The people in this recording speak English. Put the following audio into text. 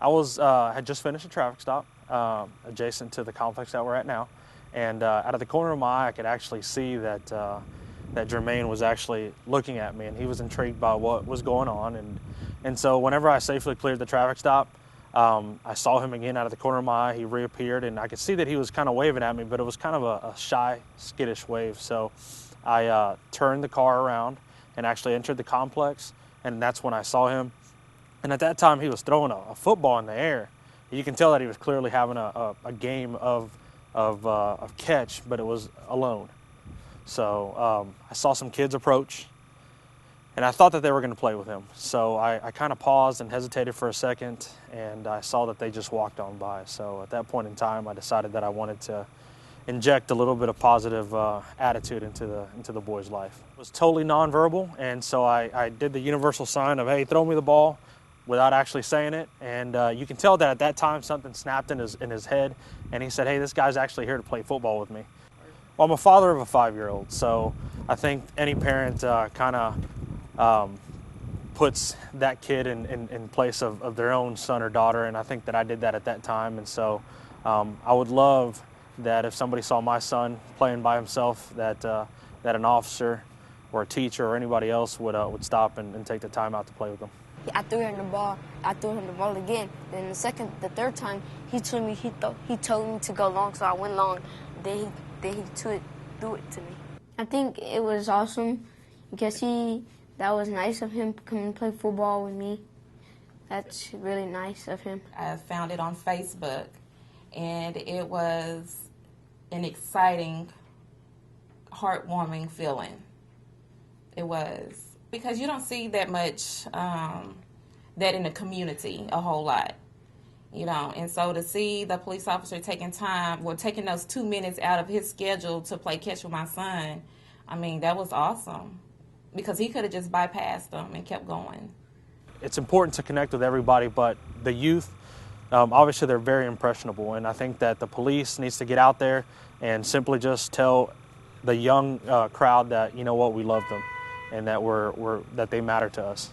had just finished a traffic stop adjacent to the complex that we're at now, and out of the corner of my eye, I could actually see that that Jermaine was actually looking at me, and he was intrigued by what was going on. And so whenever I safely cleared the traffic stop, I saw him again out of the corner of my eye. He reappeared, and I could see that he was kind of waving at me, but it was kind of a shy, skittish wave. So I turned the car around and actually entered the complex, and that's when I saw him. And at that time, he was throwing a football in the air. You can tell that he was clearly having a game of catch, but it was alone. So I saw some kids approach, and I thought that they were going to play with him. So I kind of paused and hesitated for a second, and I saw that they just walked on by. So at that point in time, I decided that I wanted to inject a little bit of positive attitude into the boy's life. It was totally nonverbal, and so I did the universal sign of, hey, throw me the ball, without actually saying it. And you can tell that at that time something snapped in his head, and he said, hey, this guy's actually here to play football with me. Well, I'm a father of a 5-year-old, so I think any parent kind of puts that kid in place of their own son or daughter, and I think that I did that at that time. And so I would love that if somebody saw my son playing by himself, that an officer or a teacher or anybody else would stop and take the time out to play with them. I threw him the ball. I threw him the ball again. Then the third time, he told me to go long, so I went long. Then he threw it to me. I think it was awesome because that was nice of him to come and play football with me. That's really nice of him. I found it on Facebook, and it was an exciting, heartwarming feeling. It was. Because you don't see that much that in the community a whole lot, you know. And so to see the police officer taking those 2 minutes out of his schedule to play catch with my son, I mean, that was awesome. Because he could have just bypassed them and kept going. It's important to connect with everybody, but the youth, obviously they're very impressionable. And I think that the police needs to get out there and simply just tell the young crowd that, you know what, we love them, and that that they matter to us.